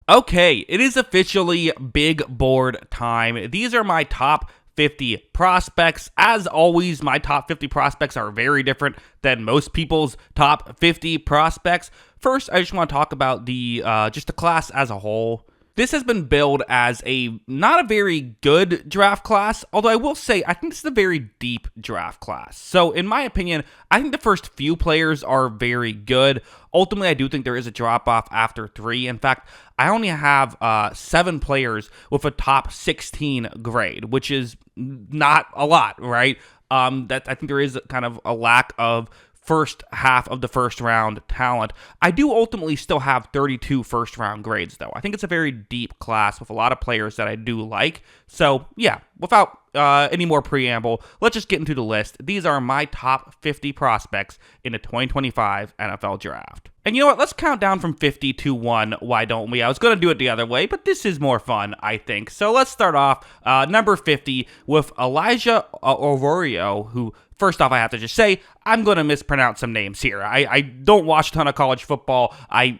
Okay, it is officially big board time. These are my top 50 prospects. As always, my top 50 prospects are very different than most people's top 50 prospects. First, I just want to talk about just the class as a whole. This has been billed as not a very good draft class, although I will say I think this is a very deep draft class. So in my opinion, I think the first few players are very good. Ultimately, I do think there is a drop-off after 3. In fact, I only have 7 players with a top 16 grade, which is not a lot, right? That I think there is kind of a lack of first half of the first round talent. I do ultimately still have 32 first round grades, though. I think it's a very deep class with a lot of players that I do like. So, yeah, without any more preamble, let's just get into the list. These are my top 50 prospects in the 2025 NFL Draft. And you know what? Let's count down from 50 to 1. Why don't we? I was going to do it the other way, but this is more fun, I think. So let's start off number 50 with Elijah Ororio, who, first off, I have to just say, I'm going to mispronounce some names here. I don't watch a ton of college football. I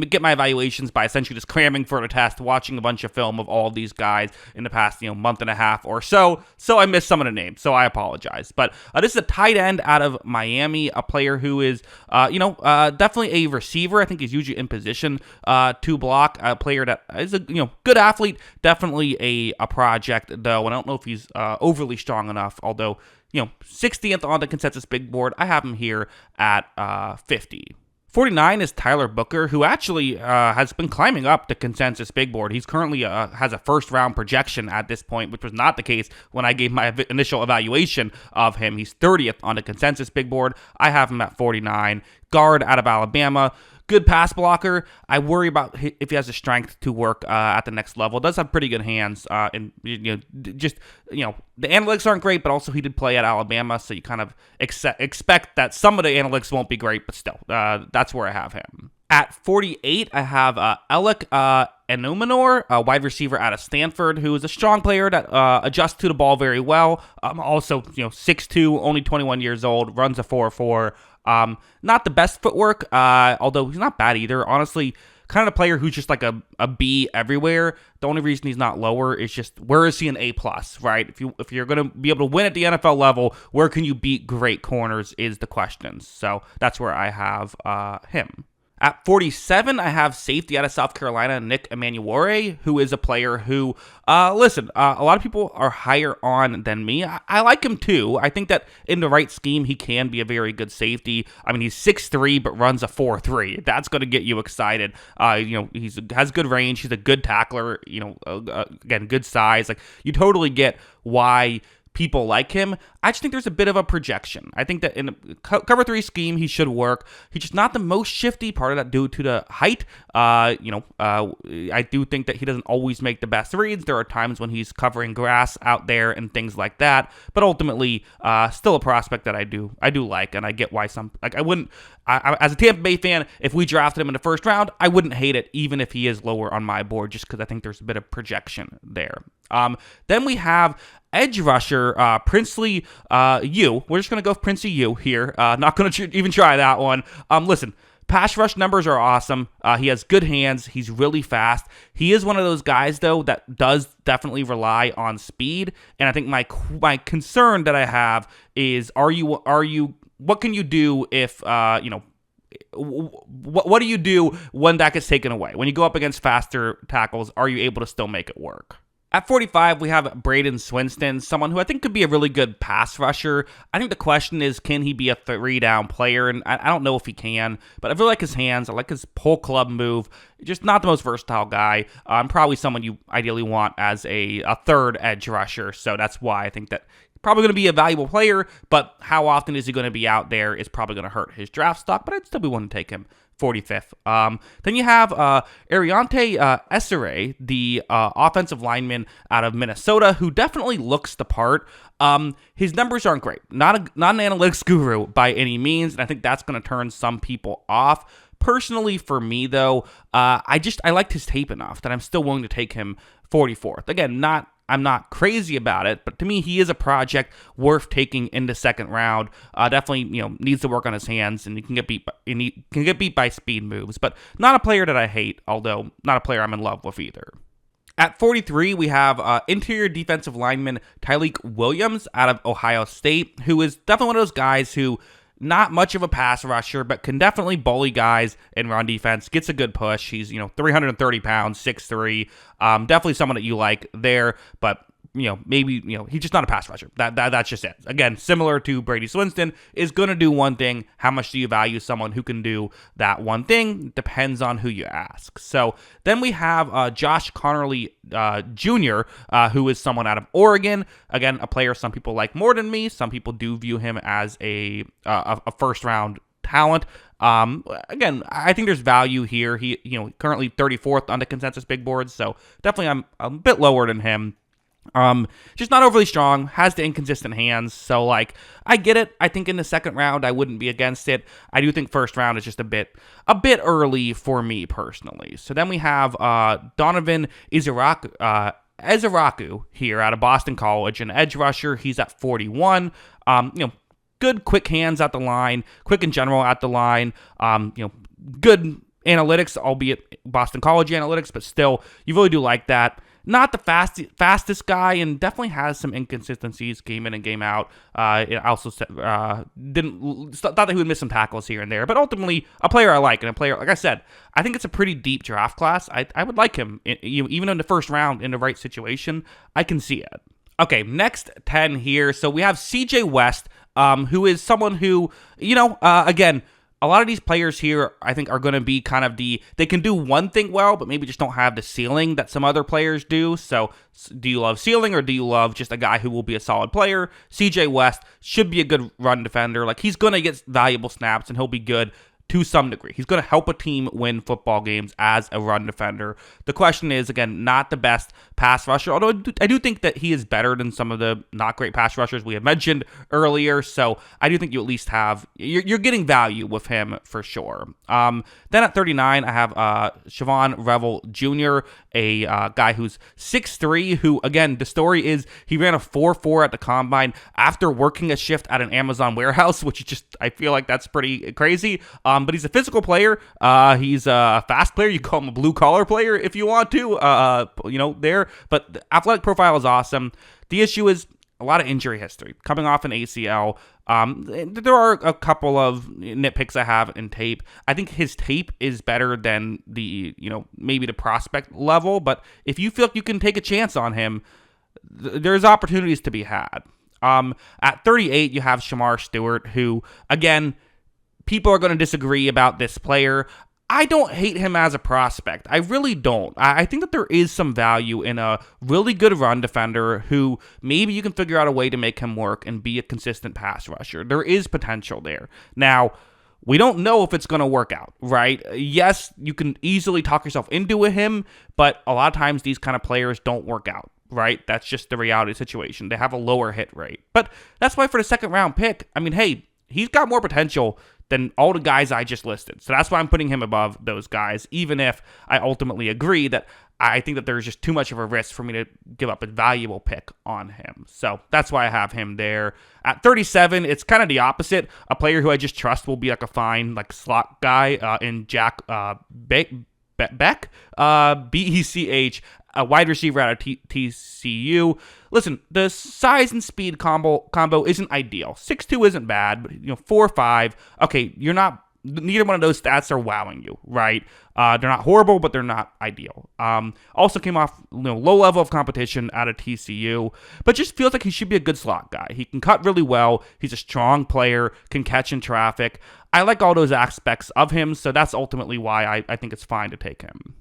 get my evaluations by essentially just cramming for the test, watching a bunch of film of all of these guys in the past, month and a half or so. So I missed some of the names, so I apologize. But this is a tight end out of Miami, a player who is, definitely a receiver. I think he's usually in position to block. A player that is a good athlete, definitely a project, though. And I don't know if he's overly strong enough, although 60th on the consensus big board. I have him here at 50. 49 is Tyler Booker, who actually has been climbing up the consensus big board. He's currently has a first-round projection at this point, which was not the case when I gave my initial evaluation of him. He's 30th on the consensus big board. I have him at 49. Guard out of Alabama. Good pass blocker. I worry about if he has the strength to work at the next level. Does have pretty good hands, and the analytics aren't great, but also he did play at Alabama, so you kind of expect that some of the analytics won't be great, but still, that's where I have him. At 48, I have Alec Enumenor, a wide receiver out of Stanford, who is a strong player that adjusts to the ball very well. Also, 6'2", only 21 years old, runs a 4.4. Not the best footwork, although he's not bad either. Honestly, kind of a player who's just like a B everywhere. The only reason he's not lower is just where is he an A+, right? If you're going to be able to win at the NFL level, where can you beat great corners is the question. So that's where I have him. At 47, I have safety out of South Carolina, Nick Emanuware, who is a player who, a lot of people are higher on than me. I like him too. I think that in the right scheme, he can be a very good safety. I mean, he's 6'3", but runs a 4.3. That's going to get you excited. He has good range. He's a good tackler. Again, good size. Like, you totally get why people like him. I just think there's a bit of a projection. I think that in a cover 3 scheme, he should work. He's just not the most shifty, part of that due to the height. I do think that he doesn't always make the best reads. There are times when he's covering grass out there and things like that. But ultimately, still a prospect that I do like, and I get why some, like, I wouldn't, as a Tampa Bay fan, if we drafted him in the first round, I wouldn't hate it, even if he is lower on my board, just because I think there's a bit of projection there. Then we have edge rusher, Princely U. We're just going to go with Princey U here. Not going to even try that one. Listen, pass rush numbers are awesome. He has good hands. He's really fast. He is one of those guys, though, that does definitely rely on speed. And I think my concern that I have is, what can you do if, what do you do when that gets taken away? When you go up against faster tackles, are you able to still make it work? At 45, we have Braden Swinston, someone who I think could be a really good pass rusher. I think the question is, can he be a 3-down player? And I don't know if he can, but I really like his hands. I like his pull club move. Just not the most versatile guy. Probably someone you ideally want as a third edge rusher. So that's why I think that probably going to be a valuable player, but how often is he going to be out there is probably going to hurt his draft stock, but I'd still be willing to take him 45th. Then you have Ariante Essere, the offensive lineman out of Minnesota, who definitely looks the part. His numbers aren't great. Not an analytics guru by any means, and I think that's going to turn some people off. Personally, for me, though, I liked his tape enough that I'm still willing to take him 44th. Again, not I'm not crazy about it, but to me, he is a project worth taking in the second round. Definitely, needs to work on his hands, and he can get beat by speed moves, but not a player that I hate, although not a player I'm in love with either. At 43, we have interior defensive lineman Tyleik Williams out of Ohio State, who is definitely one of those guys who not much of a pass rusher, but can definitely bully guys in run defense. Gets a good push. He's 330 pounds, 6'3". Definitely someone that you like there, but maybe he's just not a pass rusher. That's just it. Again, similar to Brady Swinston, is going to do one thing. How much do you value someone who can do that one thing? Depends on who you ask. So then we have Josh Connerly Jr., who is someone out of Oregon. Again, a player some people like more than me. Some people do view him as a first round talent. Again, I think there's value here. He currently 34th on the consensus big boards, so definitely I'm a bit lower than him. Just not overly strong, has the inconsistent hands, so I get it. I think in the second round I wouldn't be against it. I do think first round is just a bit early for me personally. So then we have Donovan Eziraku here out of Boston College, an edge rusher. He's at 41. Good quick hands at the line, quick in general at the line. Good analytics, albeit Boston College analytics, but still, you really do like that. Not the fastest guy, and definitely has some inconsistencies game in and game out. It also thought that he would miss some tackles here and there, but ultimately a player I like, and a player, like I said, I think it's a pretty deep draft class. I would like him, even in the first round in the right situation. I can see it. Okay, next 10 here. So we have CJ West, who is someone who, again, a lot of these players here, I think, are going to be kind of they can do one thing well, but maybe just don't have the ceiling that some other players do. So do you love ceiling, or do you love just a guy who will be a solid player? CJ West should be a good run defender. He's going to get valuable snaps, and he'll be good to some degree. He's going to help a team win football games as a run defender. The question is, again, not the best pass rusher, although I do think that he is better than some of the not great pass rushers we have mentioned earlier, so I do think you at least you're getting value with him for sure. Then at 39, I have Siobhan Revel Jr., a guy who's 6'3", who, again, the story is he ran a 4.4 at the combine after working a shift at an Amazon warehouse, which is just, I feel like that's pretty crazy. But he's a physical player. He's a fast player. You call him a blue-collar player if you want to, there. But the athletic profile is awesome. The issue is a lot of injury history. Coming off an ACL, there are a couple of nitpicks I have in tape. I think his tape is better than maybe the prospect level. But if you feel like you can take a chance on him, there's opportunities to be had. At 38, you have Shamar Stewart, who, again, people are going to disagree about this player. I don't hate him as a prospect. I really don't. I think that there is some value in a really good run defender who maybe you can figure out a way to make him work and be a consistent pass rusher. There is potential there. Now, we don't know if it's going to work out, right? Yes, you can easily talk yourself into him, but a lot of times these kind of players don't work out, right? That's just the reality of the situation. They have a lower hit rate. But that's why for the second round pick, hey, he's got more potential than all the guys I just listed. So that's why I'm putting him above those guys, even if I ultimately agree that I think that there's just too much of a risk for me to give up a valuable pick on him. So that's why I have him there. At 37, it's kind of the opposite. A player who I just trust will be a fine slot guy in Jack Beck, Bech, a wide receiver out of TCU. Listen, the size and speed combo isn't ideal. 6'2" isn't bad, but 4'5", okay, neither one of those stats are wowing you, right? They're not horrible, but they're not ideal. Also came off low level of competition out of TCU, but just feels like he should be a good slot guy. He can cut really well. He's a strong player, can catch in traffic. I like all those aspects of him, so that's ultimately why I think it's fine to take him.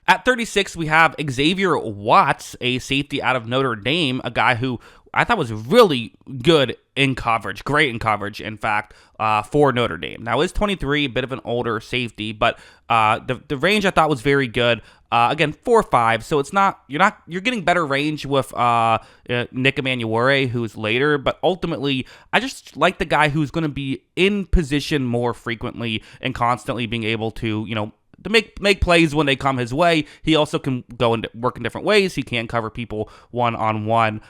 At 36, we have Xavier Watts, a safety out of Notre Dame, a guy who I thought was really good in coverage, great in coverage, in fact, for Notre Dame. Now, is 23, a bit of an older safety, but the range I thought was very good. Again, 4.5, so it's you're getting better range with Nick Emanuere, who's later, but ultimately, I just like the guy who's going to be in position more frequently and constantly being able to, to make plays when they come his way. He also can go and work in different ways. He can cover people one-on-one.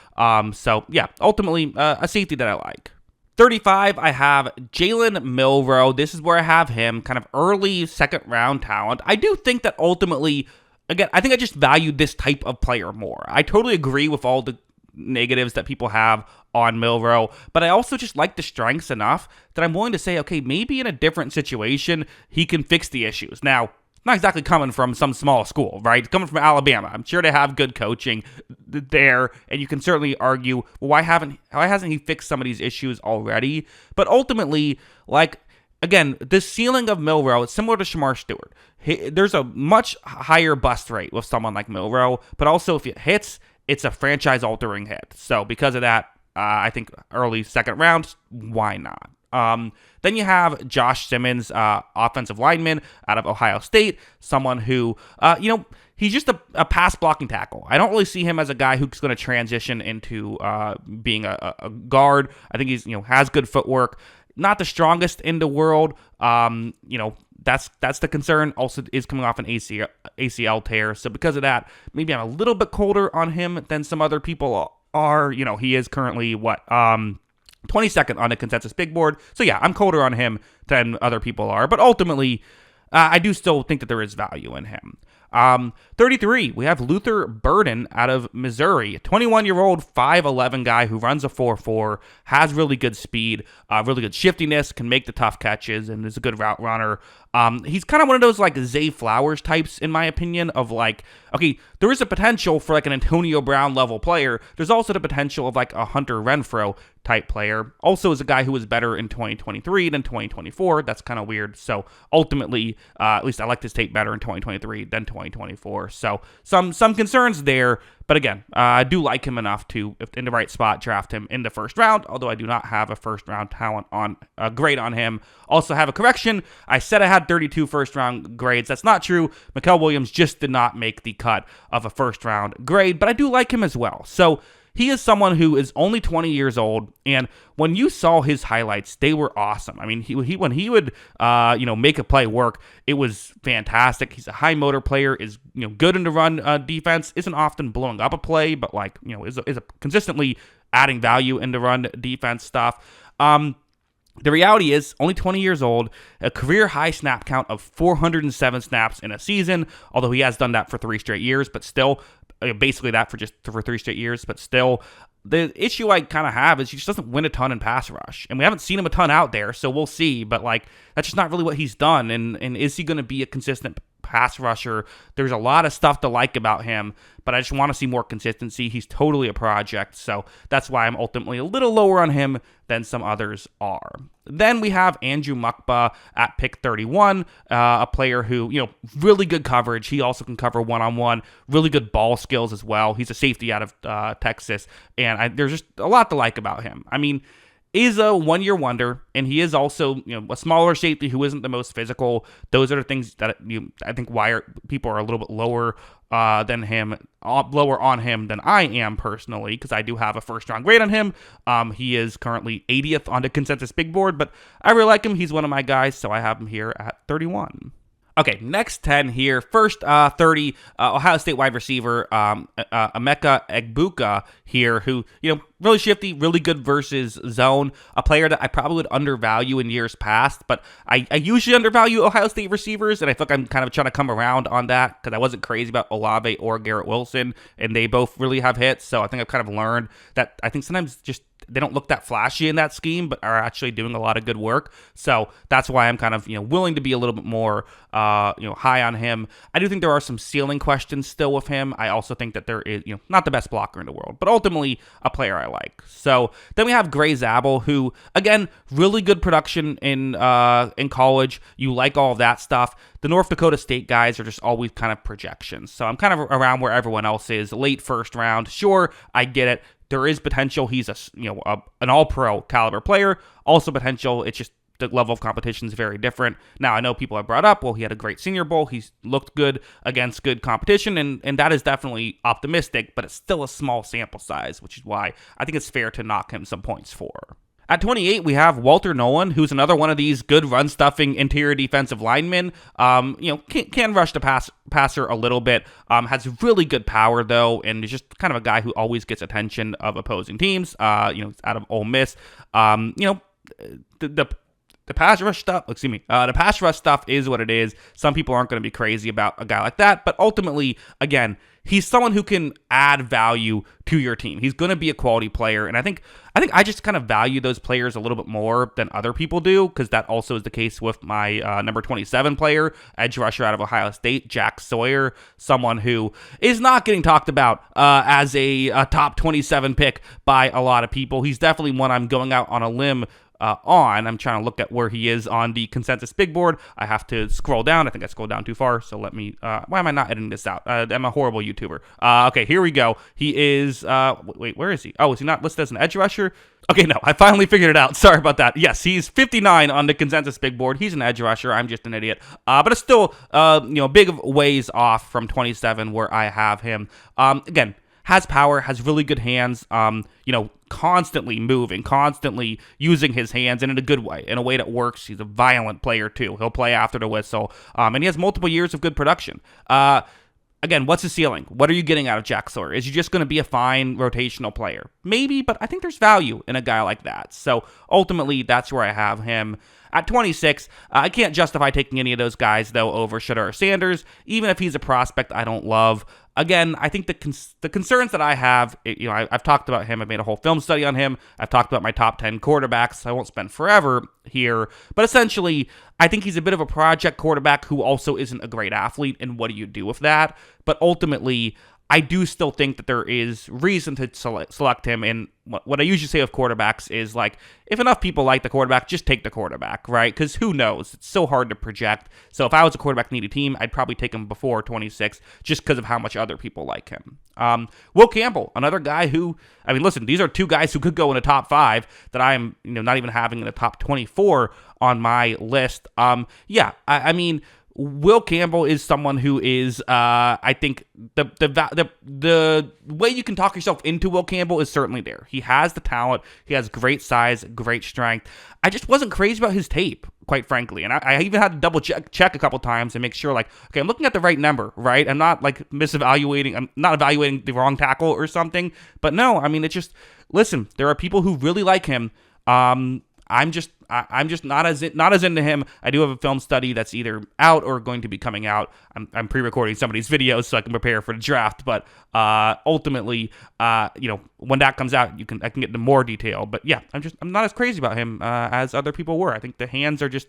So yeah, ultimately a safety that I like. 35, I have Jalen Milroe. This is where I have him, kind of early second round talent. I do think that ultimately, again, I think I just value this type of player more. I totally agree with all the negatives that people have on Milroe, but I also just like the strengths enough that I'm willing to say, okay, maybe in a different situation, he can fix the issues. Now, not exactly coming from some small school, right? Coming from Alabama. I'm sure they have good coaching there, and you can certainly argue, well, why hasn't he fixed some of these issues already? But ultimately, like, again, the ceiling of Milroe is similar to Shamar Stewart. There's a much higher bust rate with someone like Milroe, but also if it hits, it's a franchise-altering hit. So because of that, I think early second round, why not? Then you have Josh Simmons, offensive lineman out of Ohio State, someone who, he's just a pass blocking tackle. I don't really see him as a guy who's going to transition into being a guard. I think he's, has good footwork, not the strongest in the world. That's the concern. Also is coming off an ACL tear. So because of that, maybe I'm a little bit colder on him than some other people are. He is currently 22nd on the consensus big board. So yeah, I'm colder on him than other people are. But ultimately, I do still think that there is value in him. 33, we have Luther Burden out of Missouri, a 21-year-old, 5'11 guy who runs a 4.4, has really good speed, really good shiftiness, can make the tough catches, and is a good route runner. He's kind of one of those like Zay Flowers types, in my opinion, of like, okay, there is a potential for like an Antonio Brown level player. There's also the potential of like a Hunter Renfrow type player. Also is a guy who was better in 2023 than 2024. That's kind of weird. So ultimately, at least I liked his tape better in 2023 than 2024. So some concerns there. But again, I do like him enough to, if in the right spot, draft him in the first round, although I do not have a first-round talent on grade on him. Also have a correction. I said I had 32 first-round grades. That's not true. Mikael Williams just did not make the cut of a first-round grade, but I do like him as well. So he is someone who is only 20 years old, and when you saw his highlights, they were awesome. I mean, he when he would make a play work, it was fantastic. He's a high motor player, is good in the run defense, isn't often blowing up a play, but is a consistently adding value in the run defense stuff. The reality is, only 20 years old, a career high snap count of 407 snaps in a season, although he has done that for 3 straight years, but still, basically that for 3 straight years, but still, the issue I kind of have is he just doesn't win a ton in pass rush, and we haven't seen him a ton out there, so we'll see, but that's just not really what he's done, and is he going to be a consistent pass rusher? There's a lot of stuff to like about him, but I just want to see more consistency. He's totally a project, so that's why I'm ultimately a little lower on him than some others are. Then we have Andrew Mukba at pick 31, a player who, really good coverage. He also can cover one-on-one, really good ball skills as well. He's a safety out of Texas, and there's just a lot to like about him. I mean, is a one-year wonder, and he is also, a smaller safety who isn't the most physical. Those are the things that I think why people are a little bit lower than him, lower on him than I am personally, because I do have a first-round grade on him. He is currently 80th on the consensus big board, but I really like him. He's one of my guys, so I have him here at 31. Okay, next 10 here. First, 30, Ohio State wide receiver, Emeka Egbuka here, who, really shifty, really good versus zone, a player that I probably would undervalue in years past, but I usually undervalue Ohio State receivers, and I feel like I'm kind of trying to come around on that, because I wasn't crazy about Olave or Garrett Wilson, and they both really have hits, so I think I've kind of learned that I think sometimes just they don't look that flashy in that scheme, but are actually doing a lot of good work. So that's why I'm kind of, willing to be a little bit more, high on him. I do think there are some ceiling questions still with him. I also think that there is, not the best blocker in the world, but ultimately a player I like. So then we have Gray Zabel, who, again, really good production in college. You like all of that stuff. The North Dakota State guys are just always kind of projections. So I'm kind of around where everyone else is. Late first round. Sure, I get it. There is potential. He's an all-pro caliber player. Also potential. It's just the level of competition is very different. Now, I know people have brought up, well, he had a great Senior Bowl. He's looked good against good competition, and that is definitely optimistic, but it's still a small sample size, which is why I think it's fair to knock him some points for. At 28, we have Walter Nolan, who's another one of these good run-stuffing interior defensive linemen. Can rush the passer a little bit. Has really good power, though, and is just kind of a guy who always gets attention of opposing teams. Out of Ole Miss. The pass rush stuff, the pass rush stuff is what it is. Some people aren't going to be crazy about a guy like that, but ultimately, again, he's someone who can add value to your team. He's going to be a quality player, and I think I just kind of value those players a little bit more than other people do, because that also is the case with my number 27 player, edge rusher out of Ohio State, Jack Sawyer, someone who is not getting talked about as a top 27 pick by a lot of people. He's definitely one I'm going out on a limb I'm trying to look at where he is on the consensus big board. I have to scroll down. I think I scrolled down too far, so let me, why am I not editing this out? I'm a horrible YouTuber. Okay, here we go. He is, wait, where is he? Oh, is he not listed as an edge rusher? Okay, no, I finally figured it out. Sorry about that. Yes, he's 59 on the consensus big board. He's an edge rusher. I'm just an idiot. But it's still, big ways off from 27 where I have him. Again, has power, has really good hands, constantly moving, constantly using his hands, and in a good way, in a way that works. He's a violent player, too. He'll play after the whistle, and he has multiple years of good production. Again, what's his ceiling? What are you getting out of Jack Sawyer? Is he just going to be a fine rotational player? Maybe, but I think there's value in a guy like that. So ultimately, that's where I have him. At 26, I can't justify taking any of those guys, though, over Shedeur Sanders, even if he's a prospect I don't love. Again, I think the concerns that I have, I've talked about him. I've made a whole film study on him. I've talked about my top 10 quarterbacks. I won't spend forever here. But essentially, I think he's a bit of a project quarterback who also isn't a great athlete. And what do you do with that? But ultimately, I do still think that there is reason to select him. And what I usually say of quarterbacks is, like, if enough people like the quarterback, just take the quarterback, right? Because who knows? It's so hard to project. So if I was a quarterback-needy team, I'd probably take him before 26 just because of how much other people like him. Will Campbell, another guy who, listen, these are two guys who could go in the top 5 that I am, not even having in the top 24 on my list. Will Campbell is someone who is, I think, the way you can talk yourself into Will Campbell is certainly there. He has the talent. He has great size, great strength. I just wasn't crazy about his tape, quite frankly. And I even had to double check a couple times and make sure, like, okay, I'm looking at the right number, right? I'm not, like, I'm not evaluating the wrong tackle or something. But no, it's just, listen, there are people who really like him. I'm just not as into him. I do have a film study that's either out or going to be coming out. I'm pre-recording some of these videos so I can prepare for the draft. But ultimately, when that comes out, I can get into more detail. But yeah, I'm not as crazy about him as other people were. I think the hands are just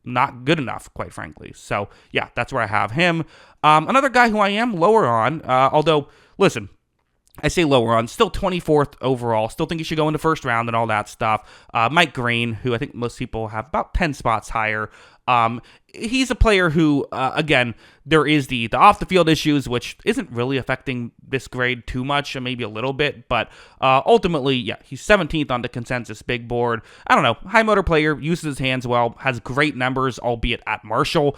not good enough, quite frankly. So yeah, that's where I have him. Another guy who I am lower on, although listen, I say lower on, still 24th overall. Still think he should go in the first round and all that stuff. Mike Green, who I think most people have about 10 spots higher. He's a player who, again, there is the off-the-field issues, which isn't really affecting this grade too much, maybe a little bit. But ultimately, yeah, he's 17th on the consensus big board. I don't know. High motor player, uses his hands well, has great numbers, albeit at Marshall.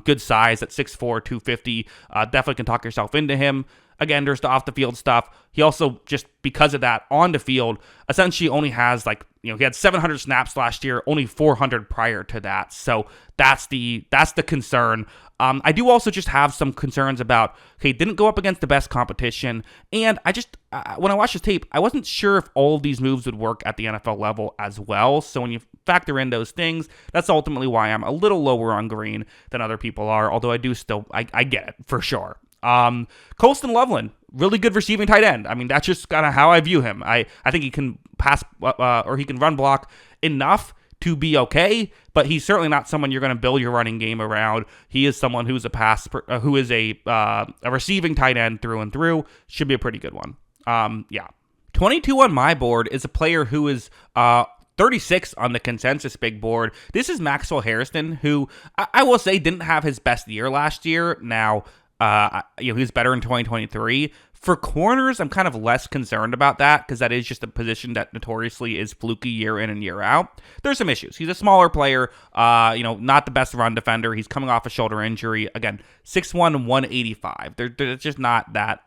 Good size at 6'4", 250. Definitely can talk yourself into him. Again, there's the off-the-field stuff. He also, just because of that, on the field, essentially only has, he had 700 snaps last year, only 400 prior to that. So that's the concern. I do also just have some concerns about, didn't go up against the best competition. And when I watched his tape, I wasn't sure if all of these moves would work at the NFL level as well. So when you factor in those things, that's ultimately why I'm a little lower on Green than other people are. Although I do still, I get it for sure. Colston Loveland, really good receiving tight end. That's just kind of how I view him. I think he can pass or he can run block enough to be okay, but he's certainly not someone you're going to build your running game around. He is someone who's a receiving tight end through and through. Should be a pretty good one. 22 on my board is a player who is 36 on the consensus big board. This is Maxwell Harrison, who I will say didn't have his best year last year. Now, He was better in 2023. For corners, I'm kind of less concerned about that because that is just a position that notoriously is fluky year in and year out. There's some issues. He's a smaller player, not the best run defender. He's coming off a shoulder injury. Again, 6'1", 185. They're just not that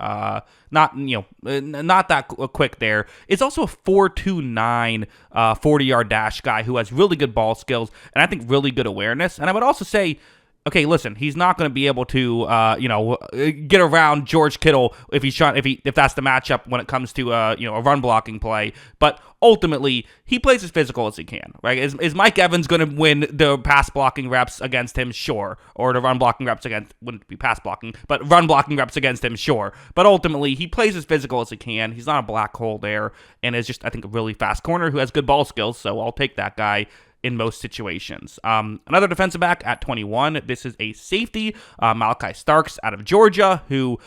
not that quick there. It's also a 4.29 40-yard dash guy who has really good ball skills and I think really good awareness. And I would also say, okay, listen, he's not going to be able to, get around George Kittle if that's the matchup when it comes to, a run blocking play. But ultimately, he plays as physical as he can, right? Is Mike Evans going to win the pass blocking reps against him? Sure. Or the run blocking reps wouldn't be pass blocking, but run blocking reps against him? Sure. But ultimately, he plays as physical as he can. He's not a black hole there, and is just, I think, a really fast corner who has good ball skills. So I'll take that guy in most situations. Another defensive back at 21. This is a safety, Malachi Starks out of Georgia, who,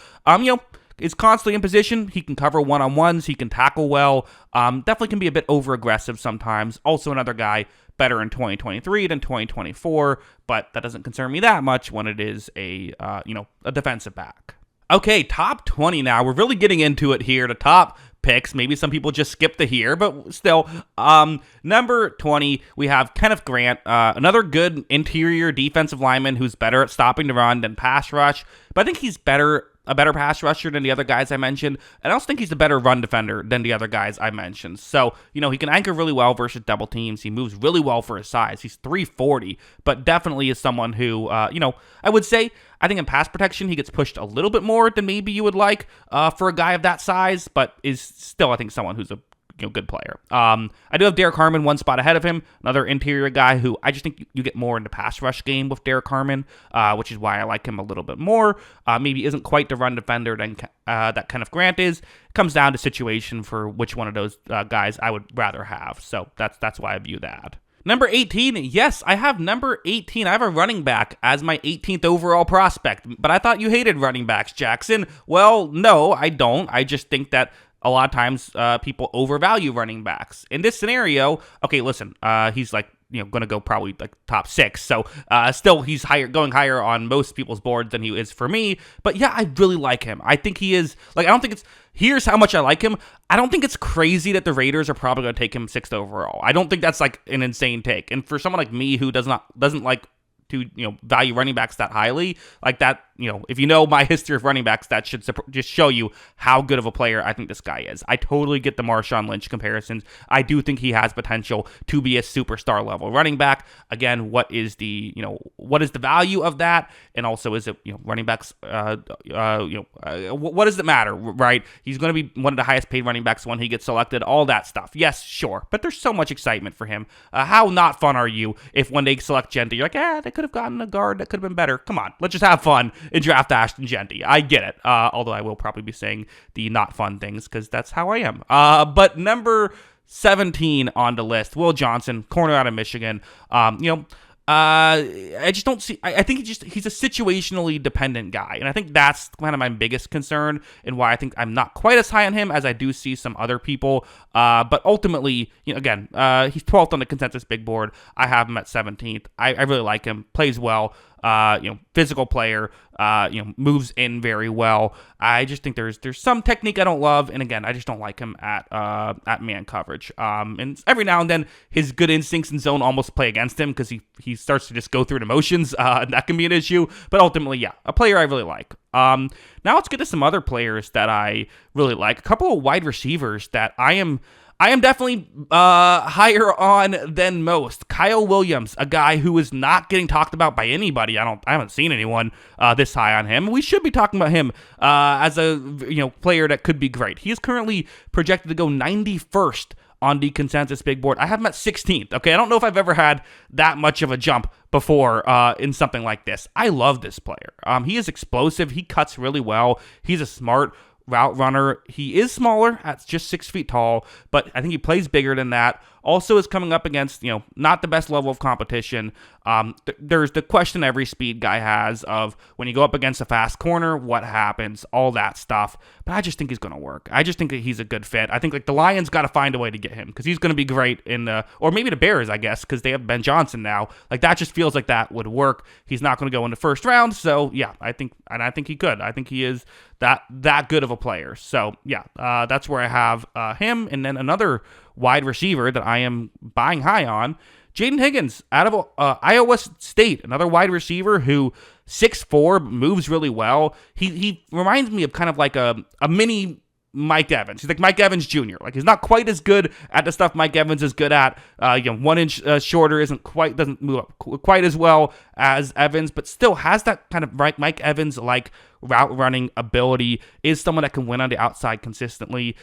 is constantly in position. He can cover one-on-ones. He can tackle well. Definitely can be a bit over-aggressive sometimes. Also another guy better in 2023 than 2024, but that doesn't concern me that much when it is a defensive back. Okay, top 20 now. We're really getting into it here. The top picks. Maybe some people just skip the here, but still. Number 20, we have Kenneth Grant, another good interior defensive lineman who's better at stopping the run than pass rush, but I think he's a better pass rusher than the other guys I mentioned, and I also think he's a better run defender than the other guys I mentioned. So, he can anchor really well versus double teams. He moves really well for his size. He's 340, but definitely is someone who, I would say, I think in pass protection, he gets pushed a little bit more than maybe you would like for a guy of that size, but is still, I think, someone who's a good player. I do have Derek Harmon one spot ahead of him, another interior guy who I just think you get more into pass rush game with Derek Harmon, which is why I like him a little bit more. Maybe isn't quite the run defender that Kenneth Grant is. It comes down to situation for which one of those guys I would rather have. So that's why I view that. Number 18, yes, I have number 18. I have a running back as my 18th overall prospect, but I thought you hated running backs, Jackson. Well, no, I don't. I just think that a lot of times people overvalue running backs. In this scenario, okay, listen, he's like, going to go probably like top 6. So still he's going higher on most people's boards than he is for me. But yeah, I really like him. I think he is, I don't think here's how much I like him. I don't think it's crazy that the Raiders are probably going to take him 6th overall. I don't think that's like an insane take. And for someone like me who doesn't like to value running backs that highly, like that, if you know my history of running backs, that should just show you how good of a player I think this guy is. I totally get the Marshawn Lynch comparisons. I do think he has potential to be a superstar level running back. Again, what is the value of that? And also, is it, running backs, what does it matter, right? He's going to be one of the highest paid running backs when he gets selected, all that stuff. Yes, sure. But there's so much excitement for him. How not fun are you if when they select Gentry, you're like, they could have gotten a guard that could have been better. Come on, let's just have fun and draft Ashton Gentry. I get it. Although I will probably be saying the not fun things because that's how I am. But number 17 on the list, Will Johnson, corner out of Michigan. I just don't see. I think he's a situationally dependent guy, and I think that's kind of my biggest concern and why I think I'm not quite as high on him as I do see some other people. But ultimately, again, he's 12th on the consensus big board. I have him at 17th. I really like him. Plays well. Physical player. Moves in very well. I just think there's some technique I don't love, and again, I just don't like him at man coverage. And every now and then, his good instincts in zone almost play against him because he starts to just go through the motions. And that can be an issue. But ultimately, yeah, a player I really like. Now let's get to some other players that I really like. A couple of wide receivers that I am definitely higher on than most. Kyle Williams, a guy who is not getting talked about by anybody. I haven't seen anyone this high on him. We should be talking about him as a player that could be great. He is currently projected to go 91st on the consensus big board. I have him at 16th. Okay, I don't know if I've ever had that much of a jump before in something like this. I love this player. He is explosive. He cuts really well. He's a smart route runner. He is smaller at just 6 feet tall, but I think he plays bigger than that. Also is coming up against, not the best level of competition. There's the question every speed guy has of when you go up against a fast corner, what happens, all that stuff. But I just think he's going to work. I just think that he's a good fit. I think like the Lions got to find a way to get him because he's going to be great or maybe the Bears, I guess, because they have Ben Johnson now. Like that just feels like that would work. He's not going to go in the first round. So yeah, I think he could. I think he is that good of a player. So yeah, that's where I have him. And then another wide receiver that I am buying high on, Jaden Higgins out of Iowa State, another wide receiver who 6'4", moves really well. He reminds me of kind of like a mini Mike Evans. He's like Mike Evans Jr. Like he's not quite as good at the stuff Mike Evans is good at. 1 inch shorter, doesn't move up quite as well as Evans, but still has that kind of Mike Evans like route running ability. Is someone that can win on the outside consistently.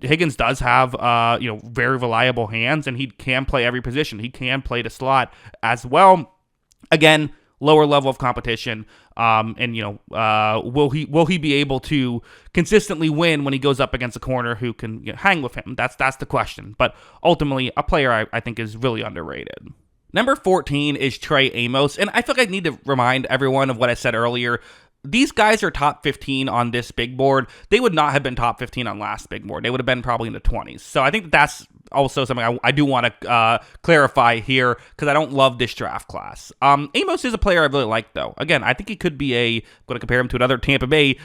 Higgins does have very reliable hands, and he can play every position. He can play the slot as well. Again, lower level of competition. Will he be able to consistently win when he goes up against a corner who can hang with him? That's the question. But ultimately, a player I think is really underrated. Number 14 is Trey Amos, and I feel like I need to remind everyone of what I said earlier. These guys are top 15 on this big board. They would not have been top 15 on last big board. They would have been probably in the 20s. So I think that's also something I do want to clarify here because I don't love this draft class. Amos is a player I really like, though. Again, I think he could be I'm going to compare him to another Tampa Bay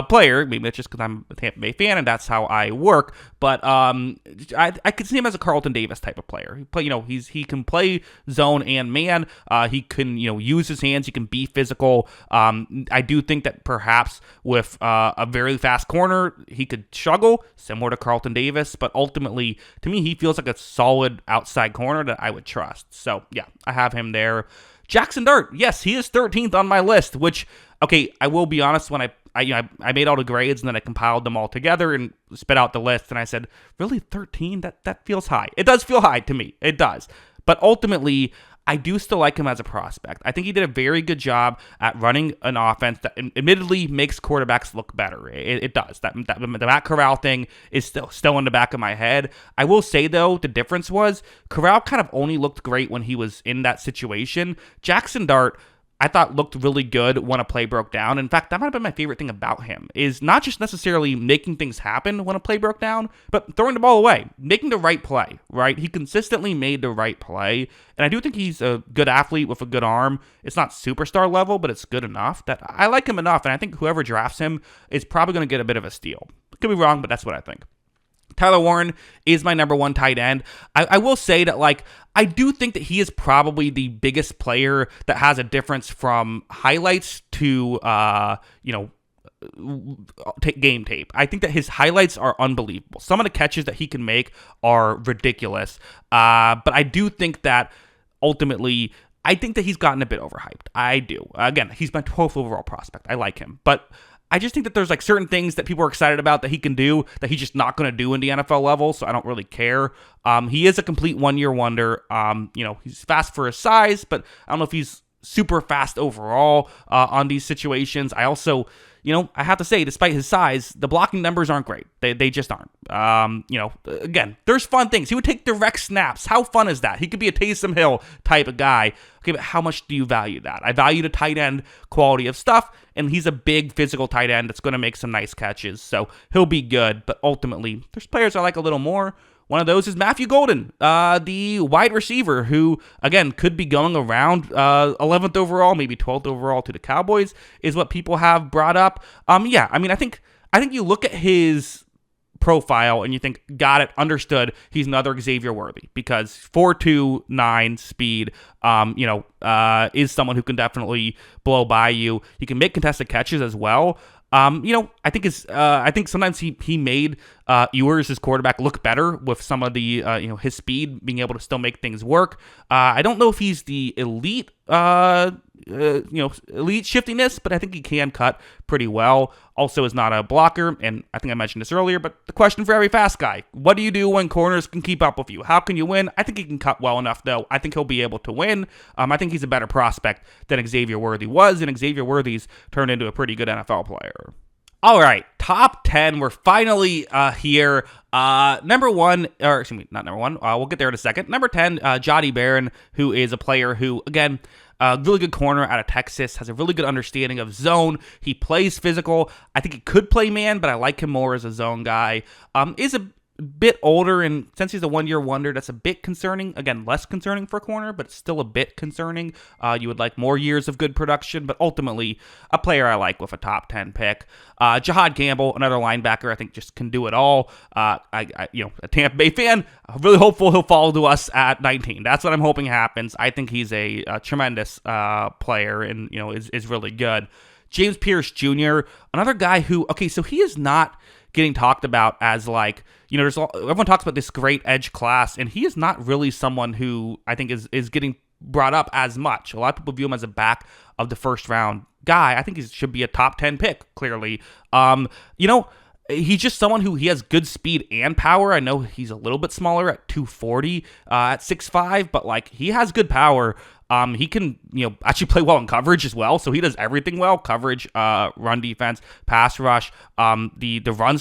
player. Maybe that's just because I'm a Tampa Bay fan and that's how I work. But I could see him as a Carlton Davis type of player. He can play zone and man. He can use his hands. He can be physical. I do think that perhaps with a very fast corner, he could struggle, similar to Carlton Davis. But ultimately, to me, he feels like a solid outside corner that I would trust. So, yeah, I have him there. Jackson Dart, yes, he is 13th on my list, which, okay, I will be honest, when I made all the grades and then I compiled them all together and spit out the list, and I said, really, 13? That feels high. It does feel high to me. It does. But ultimately, I do still like him as a prospect. I think he did a very good job at running an offense that admittedly makes quarterbacks look better. It does. The Matt Corral thing is still in the back of my head. I will say, though, the difference was Corral kind of only looked great when he was in that situation. Jackson Dart, I thought looked really good when a play broke down. In fact, that might have been my favorite thing about him, is not just necessarily making things happen when a play broke down, but throwing the ball away, making the right play, right? He consistently made the right play, and I do think he's a good athlete with a good arm. It's not superstar level, but it's good enough that I like him enough, and I think whoever drafts him is probably going to get a bit of a steal. Could be wrong, but that's what I think. Tyler Warren is my number 1 tight end. I will say that, I do think that he is probably the biggest player that has a difference from highlights to, game tape. I think that his highlights are unbelievable. Some of the catches that he can make are ridiculous. But I do think that ultimately, I think that he's gotten a bit overhyped. I do. Again, he's my 12th overall prospect. I like him. But I just think that there's certain things that people are excited about that he can do that he's just not going to do in the NFL level, so I don't really care. He is a complete one-year wonder. He's fast for his size, but I don't know if he's super fast overall on these situations. I also, I have to say, despite his size, the blocking numbers aren't great. They just aren't. Again, there's fun things. He would take direct snaps. How fun is that? He could be a Taysom Hill type of guy. Okay, but how much do you value that? I value the tight end quality of stuff, and he's a big physical tight end that's going to make some nice catches, so he'll be good. But ultimately, there's players I like a little more. One of those is Matthew Golden, the wide receiver who, again, could be going around 11th overall, maybe 12th overall to the Cowboys, is what people have brought up. I think you look at his profile and you think, got it, understood, he's another Xavier Worthy, because 4.29 speed, is someone who can definitely blow by you. He can make contested catches as well. I think sometimes he made Ewers, his quarterback, look better with some of the his speed, being able to still make things work. I don't know if he's the elite elite shiftiness, but I think he can cut pretty well. Also is not a blocker, and I think I mentioned this earlier, but the question for every fast guy: what do you do when corners can keep up with you? How can you win? I think he can cut well enough, though. I think he'll be able to win. I think he's a better prospect than Xavier Worthy was, and Xavier Worthy's turned into a pretty good NFL player. All right, top 10. We're finally here. Number one, or excuse me, not number one. We'll get there in a second. Number 10, Jody Barron, who is a player who, again, really good corner out of Texas, has a really good understanding of zone. He plays physical. I think he could play man, but I like him more as a zone guy. Is a bit older, and since he's a one-year wonder, that's a bit concerning. Again, less concerning for a corner, but it's still a bit concerning. You would like more years of good production, but ultimately a player I like with a top 10 pick. Jahad Campbell, another linebacker, I think just can do it all. A Tampa Bay fan, I'm really hopeful he'll fall to us at 19. That's what I'm hoping happens. I think he's a tremendous player, and is really good. James Pierce Jr., another guy who, okay, so he is not getting talked about as like, everyone talks about this great edge class, and he is not really someone who I think is getting brought up as much. A lot of people view him as a back of the first round guy. I think he should be a top 10 pick, clearly. He's just someone who he has good speed and power. I know he's a little bit smaller at 240 at 6'5", but like he has good power. He can, actually play well in coverage as well. So he does everything well: coverage, run defense, pass rush. The run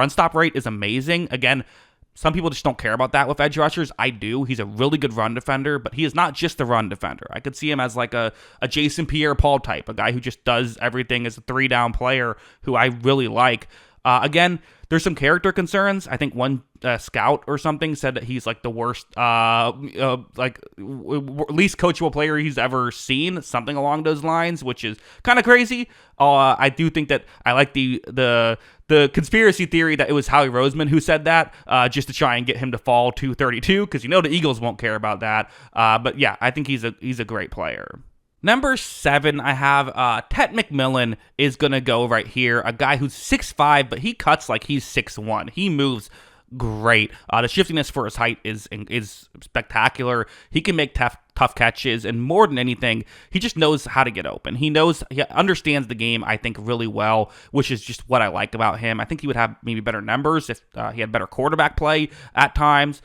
stop rate is amazing. Again, some people just don't care about that with edge rushers. I do. He's a really good run defender, but he is not just a run defender. I could see him as like a Jason Pierre-Paul type, a guy who just does everything as a 3-down player who I really like. Again, there's some character concerns. I think one scout or something said that he's like the worst, least coachable player he's ever seen, something along those lines, which is kind of crazy. I do think that I like the conspiracy theory that it was Howie Roseman who said that, just to try and get him to fall to 32, because the Eagles won't care about that. But yeah, I think he's a great player. Number 7, I have Tet McMillan is going to go right here. A guy who's 6'5", but he cuts like he's 6'1". He moves great. The shiftiness for his height is spectacular. He can make tough catches, and more than anything, he just knows how to get open. He understands the game, I think, really well, which is just what I like about him. I think he would have maybe better numbers if he had better quarterback play at times.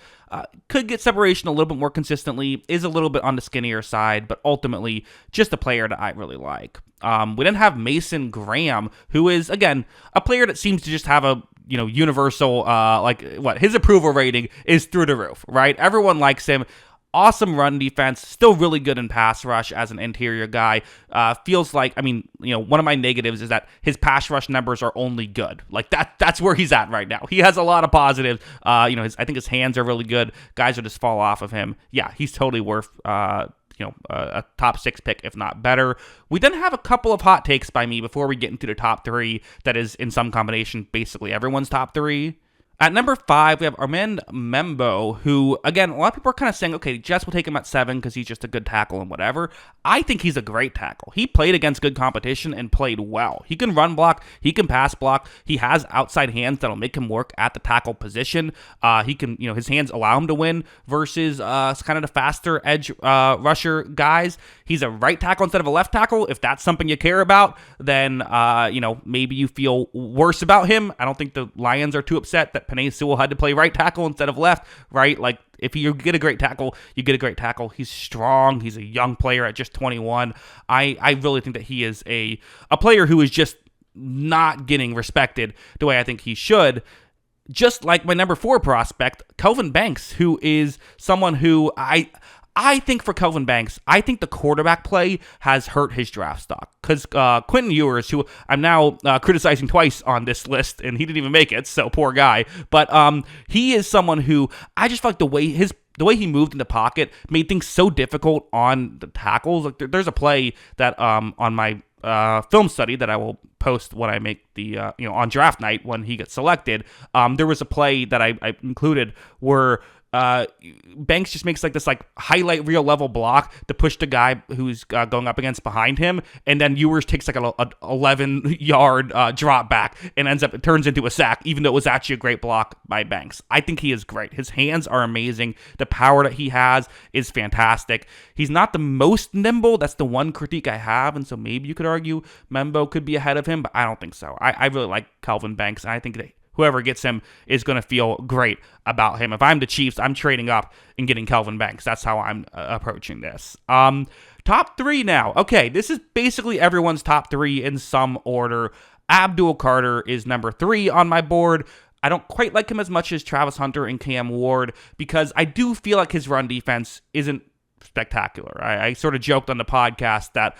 Could get separation a little bit more consistently, is a little bit on the skinnier side, but ultimately just a player that I really like. We then have Mason Graham, who is, again, a player that seems to just have a universal, his approval rating is through the roof, right? Everyone likes him. Awesome run defense, still really good in pass rush as an interior guy. Feels like, one of my negatives is that his pass rush numbers are only good. Like that's where he's at right now. He has a lot of positives. I think his hands are really good. Guys will just fall off of him. Yeah, he's totally worth, a top 6 pick, if not better. We then have a couple of hot takes by me before we get into the top 3. That is, in some combination, basically everyone's top 3. At number 5, we have Armand Membo, who, again, a lot of people are kind of saying, okay, Jets will take him at 7 because he's just a good tackle and whatever. I think he's a great tackle. He played against good competition and played well. He can run block. He can pass block. He has outside hands that'll make him work at the tackle position. He can, his hands allow him to win versus kind of the faster edge rusher guys. He's a right tackle instead of a left tackle. If that's something you care about, then, maybe you feel worse about him. I don't think the Lions are too upset that Penei Sewell had to play right tackle instead of left, right? Like, if you get a great tackle, you get a great tackle. He's strong. He's a young player at just 21. I really think that he is a player who is just not getting respected the way I think he should. Just like my number 4 prospect, Kelvin Banks, who is someone who I think for Kelvin Banks, I think the quarterback play has hurt his draft stock. Because Quentin Ewers, who I'm now criticizing twice on this list, and he didn't even make it, so poor guy. But he is someone who I just feel like the way he moved in the pocket made things so difficult on the tackles. Like there's a play that on my film study that I will post when I make the on draft night when he gets selected. There was a play that I included where Banks just makes like this highlight reel level block to push the guy who's going up against behind him, and then Ewers takes like an 11-yard drop back and it turns into a sack, even though it was actually a great block by Banks. I think he is great. His hands are amazing. The power that he has is fantastic. He's not the most nimble. That's the one critique I have, and so maybe you could argue Membo could be ahead of him, but I don't think so. I really like Kelvin Banks, and I think that whoever gets him is going to feel great about him. If I'm the Chiefs, I'm trading up and getting Kelvin Banks. That's how I'm approaching this. Top 3 now. Okay, this is basically everyone's top 3 in some order. Abdul Carter is number 3 on my board. I don't quite like him as much as Travis Hunter and Cam Ward because I do feel like his run defense isn't spectacular. I sort of joked on the podcast that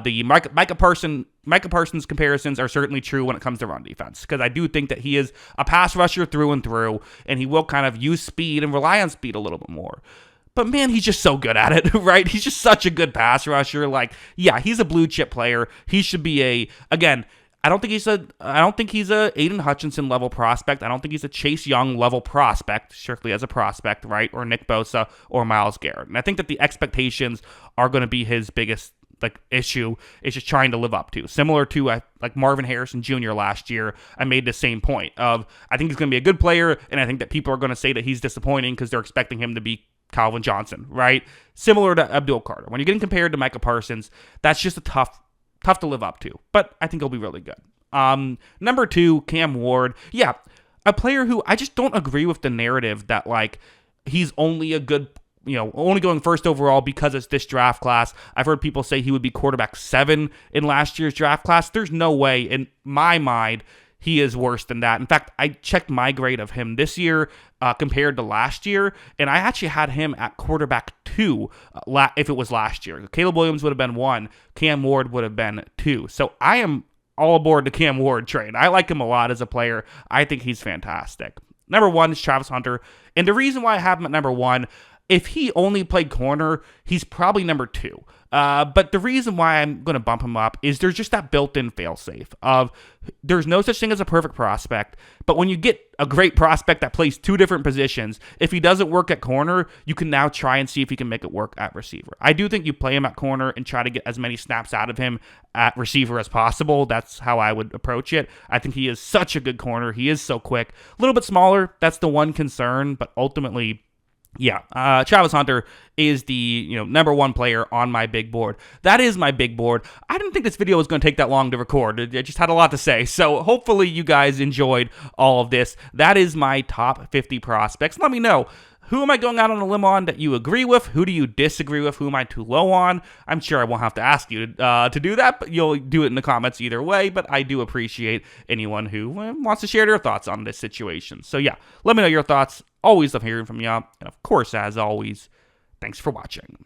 the Micah Parsons comparisons are certainly true when it comes to run defense, because I do think that he is a pass rusher through and through, and he will kind of use speed and rely on speed a little bit more. But man, he's just so good at it, right? He's just such a good pass rusher. Like, yeah, he's a blue chip player. He should be again, I don't think he's a Aiden Hutchinson level prospect. I don't think he's a Chase Young level prospect, strictly as a prospect, right? Or Nick Bosa or Myles Garrett. And I think that the expectations are going to be his biggest issue, is just trying to live up to. Similar to like Marvin Harrison Jr. last year, I made the same point of I think he's going to be a good player, and I think that people are going to say that he's disappointing because they're expecting him to be Calvin Johnson, right? Similar to Abdul Carter. When you're getting compared to Micah Parsons, that's just a tough to live up to, but I think he'll be really good. Number 2, Cam Ward. Yeah, a player who I just don't agree with the narrative that like he's only a good, only going first overall because it's this draft class. I've heard people say he would be quarterback 7 in last year's draft class. There's no way in my mind he is worse than that. In fact, I checked my grade of him this year compared to last year, and I actually had him at quarterback 2 if it was last year. Caleb Williams would have been 1. Cam Ward would have been 2. So I am all aboard the Cam Ward train. I like him a lot as a player. I think he's fantastic. Number 1 is Travis Hunter, and the reason why I have him at number 1, if he only played corner, he's probably number 2. But the reason why I'm going to bump him up is there's just that built-in failsafe of there's no such thing as a perfect prospect, but when you get a great prospect that plays 2 different positions, if he doesn't work at corner, you can now try and see if he can make it work at receiver. I do think you play him at corner and try to get as many snaps out of him at receiver as possible. That's how I would approach it. I think he is such a good corner. He is so quick. A little bit smaller, that's the one concern, but ultimately, yeah, Travis Hunter is the number 1 player on my big board. That is my big board. I didn't think this video was going to take that long to record. I just had a lot to say. So hopefully you guys enjoyed all of this. That is my top 50 prospects. Let me know. Who am I going out on a limb on that you agree with? Who do you disagree with? Who am I too low on? I'm sure I won't have to ask you to do that, but you'll do it in the comments either way. But I do appreciate anyone who wants to share their thoughts on this situation. So yeah, let me know your thoughts. Always love hearing from you. And of course, as always, thanks for watching.